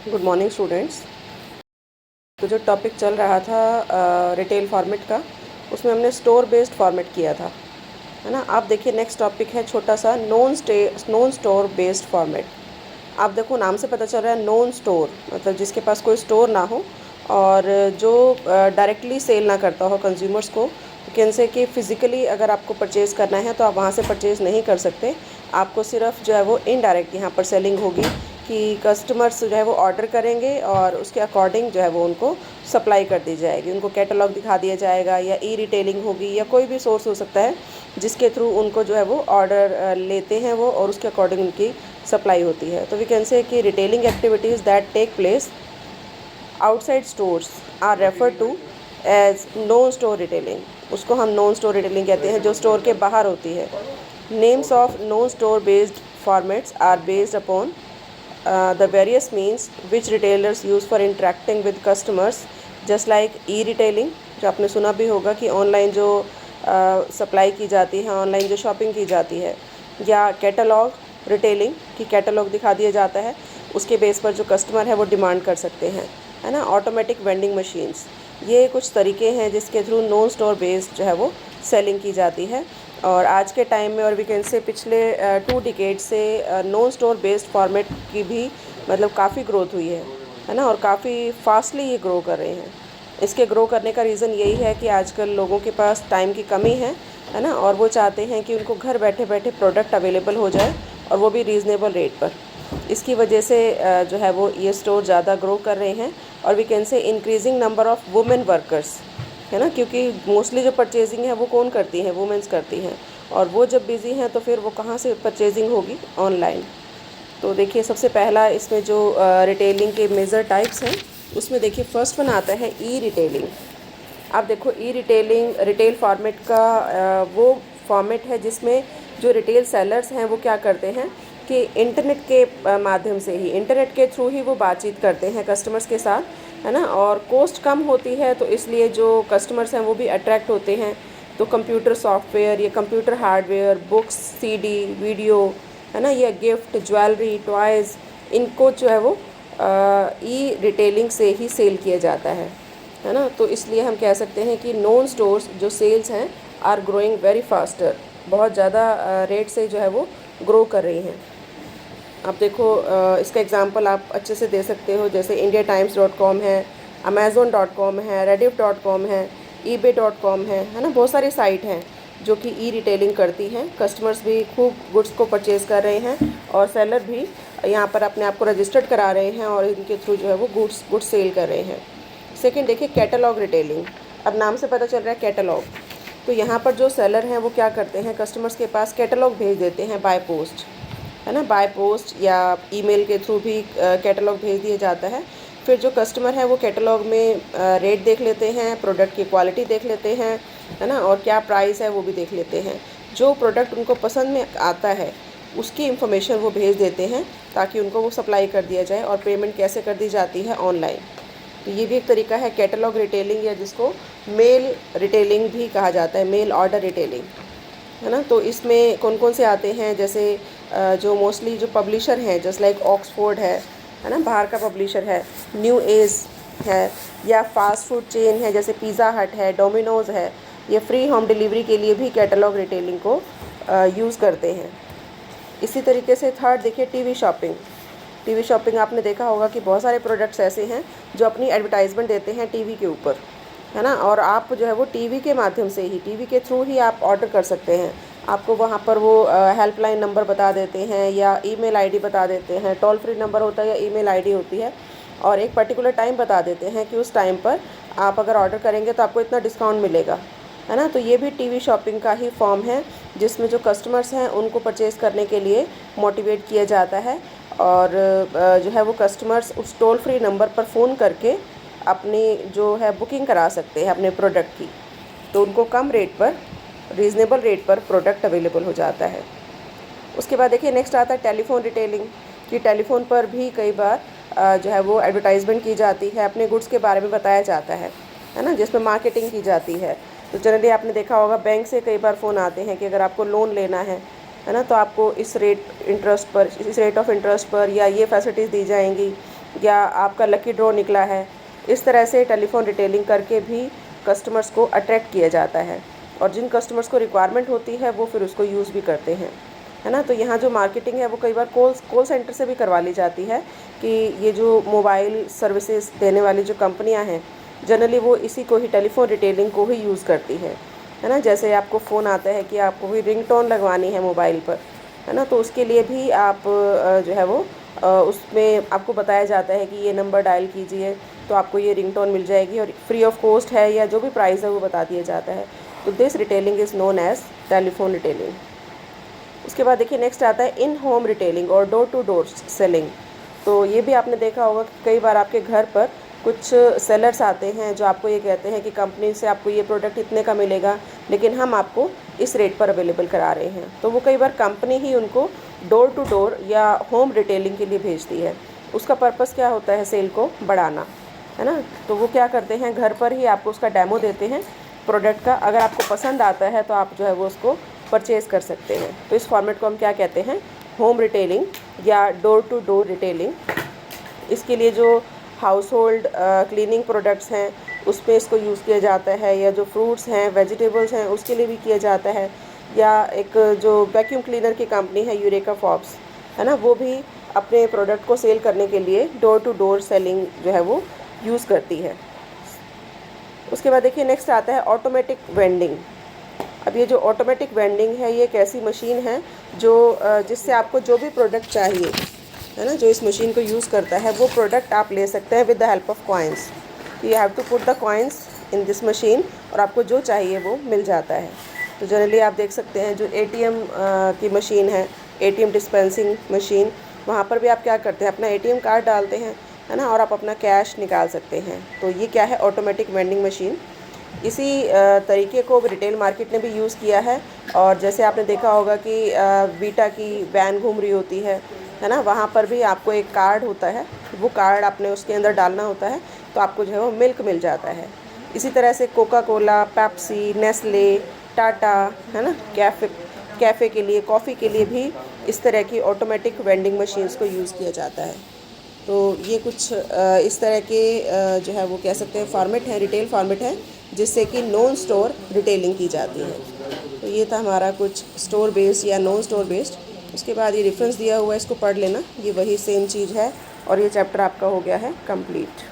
Good morning students. तो जो topic चल रहा था रिटेल फॉर्मेट का, उसमें हमने स्टोर बेस्ड फॉर्मेट किया था, है ना। आप देखिए नेक्स्ट टॉपिक है छोटा सा नॉन स्टोर बेस्ड फॉर्मेट। आप देखो नाम से पता चल रहा है नॉन स्टोर, मतलब जिसके पास कोई स्टोर ना हो और जो डायरेक्टली सेल ना करता हो कंज्यूमर्स को। कैन से कि फ़िज़िकली अगर आपको परचेज़ करना है तो आप वहाँ से परचेज़ नहीं कर सकते। आपको सिर्फ जो है वो इनडायरेक्ट यहाँ पर सेलिंग होगी कि कस्टमर्स जो है वो ऑर्डर करेंगे और उसके अकॉर्डिंग जो है वो उनको सप्लाई कर दी जाएगी, उनको कैटलॉग दिखा दिया जाएगा, या ई रिटेलिंग होगी, या कोई भी सोर्स हो सकता है जिसके थ्रू उनको जो है वो ऑर्डर लेते हैं वो, और उसके अकॉर्डिंग उनकी सप्लाई होती है। तो वी कैन से कि retailing activities that take place outside stores are refer to as non store retailing. उसको हम नॉन स्टोर रिटेलिंग कहते हैं, जो स्टोर के बाहर होती है। Names of non store based formats are based upon the various means which retailers use for interacting with customers, just like e-retailing, जो आपने सुना भी होगा कि ऑनलाइन जो सप्लाई की जाती है, ऑनलाइन जो शॉपिंग की जाती है, या कैटलॉग रिटेलिंग कि कैटलॉग दिखा दिया जाता है, उसके बेस पर जो कस्टमर है वो डिमांड कर सकते हैं, है ना। ऑटोमेटिक वेंडिंग मशीन्स, ये कुछ तरीके हैं जिसके थ्रू नॉन स्टोर बेस्ड जो है वो सेलिंग की जाती है। और आज के टाइम में, और वी कैन से पिछले 2 डिकेड से नॉन स्टोर बेस्ड फॉर्मेट की भी मतलब काफ़ी ग्रोथ हुई है ना, और काफ़ी फास्टली ये ग्रो कर रहे हैं। इसके ग्रो करने का रीज़न यही है कि आजकल लोगों के पास टाइम की कमी है ना, और वो चाहते हैं कि उनको घर बैठे बैठे प्रोडक्ट अवेलेबल हो जाए, और वो भी रीज़नेबल रेट पर। इसकी वजह से जो है वो ये स्टोर ज़्यादा ग्रो कर रहे हैं। और we can say increasing number of women workers, है ना, क्योंकि मोस्टली जो परचेजिंग है वो कौन करती हैं, वुमेंस करती हैं, और वो जब बिज़ी हैं तो फिर वो कहाँ से परचेजिंग होगी, ऑनलाइन। तो देखिए सबसे पहला इसमें जो रिटेलिंग के मेजर टाइप्स हैं, उसमें देखिए फर्स्ट वन आता है ई रिटेलिंग। आप देखो ई रिटेलिंग रिटेल फॉर्मेट का वो फॉर्मेट है जिसमें जो रिटेल सेलर्स हैं वो क्या करते हैं कि इंटरनेट के माध्यम से ही, इंटरनेट के थ्रू ही वो बातचीत करते हैं कस्टमर्स के साथ, है ना। और कॉस्ट कम होती है तो इसलिए जो कस्टमर्स हैं वो भी अट्रैक्ट होते हैं। तो कंप्यूटर सॉफ्टवेयर या computer hardware, books, CD, video, है ना, या गिफ्ट, ज्वेलरी, टॉयज़, इनको जो है वो ई रिटेलिंग से ही सेल किया जाता है ना। तो इसलिए हम कह सकते हैं कि नॉन स्टोर्स जो सेल्स हैं आर ग्रोइंग वेरी फास्टर, बहुत ज़्यादा रेट से जो है वो ग्रो कर रही हैं। आप देखो इसका एग्जांपल आप अच्छे से दे सकते हो, जैसे indiatimes.com है, amazon.com है, rediff.com है, ebay.com है ना। बहुत सारी साइट हैं जो कि ई रिटेलिंग करती हैं। कस्टमर्स भी खूब गुड्स को परचेज़ कर रहे हैं, और सेलर भी यहाँ पर अपने आप को रजिस्टर्ड करा रहे हैं, और इनके थ्रू जो है वो गुड्स सेल कर रहे हैं। सेकेंड देखिए कैटलॉग रिटेलिंग। अब नाम से पता चल रहा है कैटलॉग। तो यहाँ पर जो सेलर हैं वो क्या करते हैं, कस्टमर्स के पास कैटलॉग भेज देते हैं बाय पोस्ट, है ना। बाय पोस्ट या ईमेल के थ्रू भी कैटलॉग भेज दिया जाता है। फिर जो कस्टमर है वो कैटलॉग में रेट देख लेते हैं, प्रोडक्ट की क्वालिटी देख लेते हैं, है ना, और क्या प्राइस है वो भी देख लेते हैं। जो प्रोडक्ट उनको पसंद में आता है उसकी इन्फॉर्मेशन वो भेज देते हैं ताकि उनको वो सप्लाई कर दिया जाए। और पेमेंट कैसे कर दी जाती है, ऑनलाइन। तो ये भी एक तरीका है कैटलॉग रिटेलिंग, या जिसको मेल रिटेलिंग भी कहा जाता है, मेल ऑर्डर रिटेलिंग, है ना। तो इसमें कौन कौन से आते हैं, जैसे जो मोस्टली जो पब्लिशर हैं, जस्ट लाइक ऑक्सफोर्ड है ना, बाहर का पब्लिशर है, न्यू एज है, या फास्ट फूड चेन है जैसे पिज़्ज़ा हट है, डोमिनोज़ है, ये फ्री होम डिलीवरी के लिए भी कैटलॉग रिटेलिंग को यूज़ करते हैं। इसी तरीके से थर्ड देखिए टीवी शॉपिंग। टीवी शॉपिंग आपने देखा होगा कि बहुत सारे प्रोडक्ट्स ऐसे हैं जो अपनी एडवर्टाइजमेंट देते हैं टीवी के ऊपर, है ना, और आप जो है वो टीवी के माध्यम से ही, टीवी के थ्रू ही आप ऑर्डर कर सकते हैं। आपको वहाँ पर वो हेल्पलाइन नंबर बता देते हैं, या ईमेल आईडी बता देते हैं, टोल फ्री नंबर होता है या ईमेल आईडी होती है, और एक पर्टिकुलर टाइम बता देते हैं कि उस टाइम पर आप अगर ऑर्डर करेंगे तो आपको इतना डिस्काउंट मिलेगा, है ना। तो ये भी टीवी शॉपिंग का ही फॉर्म है, जिसमें जो कस्टमर्स हैं उनको परचेज़ करने के लिए मोटिवेट किया जाता है, और जो है वो कस्टमर्स उस टोल फ्री नंबर पर फ़ोन करके अपनी जो है बुकिंग करा सकते हैं अपने प्रोडक्ट की। तो उनको कम रेट पर, रीज़नेबल रेट पर प्रोडक्ट अवेलेबल हो जाता है। उसके बाद देखिए नेक्स्ट आता है टेलीफोन रिटेलिंग, कि टेलीफोन पर भी कई बार जो है वो एडवर्टाइजमेंट की जाती है, अपने गुड्स के बारे में बताया जाता है ना, जिसमें मार्केटिंग की जाती है। तो जनरली आपने देखा होगा बैंक से कई बार फ़ोन आते हैं कि अगर आपको लोन लेना है ना, तो आपको इस रेट ऑफ इंटरेस्ट पर या ये फैसिलिटीज़ दी जाएंगी, या आपका लकी ड्रॉ निकला है। इस तरह से टेलीफोन रिटेलिंग करके भी कस्टमर्स को अट्रैक्ट किया जाता है, और जिन कस्टमर्स को रिक्वायरमेंट होती है वो फिर उसको यूज़ भी करते हैं, है ना। तो यहाँ जो मार्केटिंग है वो कई बार कॉल सेंटर से भी करवा ली जाती है कि ये जो मोबाइल सर्विसेज देने वाली जो कंपनियाँ हैं जनरली वो इसी को ही, टेलीफोन रिटेलिंग को ही यूज़ करती है ना। जैसे आपको फ़ोन आता है कि आपको कोई रिंगटोन लगवानी है मोबाइल पर, है ना, तो उसके लिए भी आप जो है वो उसमें आपको बताया जाता है कि ये नंबर डायल कीजिए तो आपको ये रिंगटोन मिल जाएगी, और फ्री ऑफ कॉस्ट है या जो भी प्राइस है वो बता दिया जाता है। तो this retailing is known as telephone retailing. उसके बाद देखिए नेक्स्ट आता है इन होम रिटेलिंग और डोर टू डोर सेलिंग। तो ये भी आपने देखा होगा कि कई बार आपके घर पर कुछ सेलर्स आते हैं जो आपको ये कहते हैं कि कंपनी से आपको ये प्रोडक्ट इतने का मिलेगा, लेकिन हम आपको इस रेट पर अवेलेबल करा रहे हैं। तो वो कई बार कंपनी ही उनको डोर टू डोर या होम रिटेलिंग के लिए भेजती है। उसका पर्पस क्या होता है? सेल को बढ़ाना, है ना। तो वो क्या करते हैं, घर पर ही आपको उसका डेमो देते हैं प्रोडक्ट का। अगर आपको पसंद आता है तो आप जो है वो उसको परचेज़ कर सकते हैं। तो इस फॉर्मेट को हम क्या कहते हैं? होम रिटेलिंग या डोर टू डोर रिटेलिंग। इसके लिए जो हाउस होल्ड क्लीनिंग प्रोडक्ट्स हैं उसमें इसको यूज़ किया जाता है, या जो फ्रूट्स हैं वेजिटेबल्स हैं उसके लिए भी किया जाता है, या एक जो वैक्यूम क्लीनर की कंपनी है यूरेका फॉब्स, है ना, वो भी अपने प्रोडक्ट को सेल करने के लिए डोर टू डोर सेलिंग जो है वो यूज़ करती है। उसके बाद देखिए नेक्स्ट आता है ऑटोमेटिक वेंडिंग। अब ये जो ऑटोमेटिक वेंडिंग है ये एक ऐसी मशीन है जो जिससे आपको जो भी प्रोडक्ट चाहिए, है ना, जो इस मशीन को यूज़ करता है वो प्रोडक्ट आप ले सकते हैं with the help of coins. You have to put the coins in this machine और आपको जो चाहिए वो मिल जाता है। तो जनरली आप देख सकते हैं जो एटीएम की मशीन है, एटीएम डिस्पेंसिंग मशीन, वहाँ पर भी आप क्या करते हैं, अपना एटीएम कार्ड डालते हैं, है ना, और आप अपना कैश निकाल सकते हैं। तो ये क्या है? Automatic vending machine. इसी तरीके को रिटेल मार्केट ने भी यूज़ किया है। और जैसे आपने देखा होगा कि वीटा की वैन घूम रही होती है ना, वहाँ पर भी आपको एक कार्ड होता है, वो कार्ड आपने उसके अंदर डालना होता है तो आपको जो है वो मिल्क मिल जाता है। इसी तरह से Coca Cola, Pepsi, Nestle, Tata, है ना, कैफ़े के लिए, कॉफ़ी के लिए भी इस तरह की ऑटोमेटिक वेंडिंग मशीन्स को यूज़ किया जाता है। तो ये कुछ इस तरह के जो है वो कह सकते हैं फॉर्मेट है, रिटेल फॉर्मेट है, जिससे कि नॉन स्टोर रिटेलिंग की जाती है। तो ये था हमारा कुछ स्टोर बेस्ड या नॉन स्टोर बेस्ड। उसके बाद ये रेफरेंस दिया हुआ है, इसको पढ़ लेना, ये वही सेम चीज़ है, और ये चैप्टर आपका हो गया है कंप्लीट।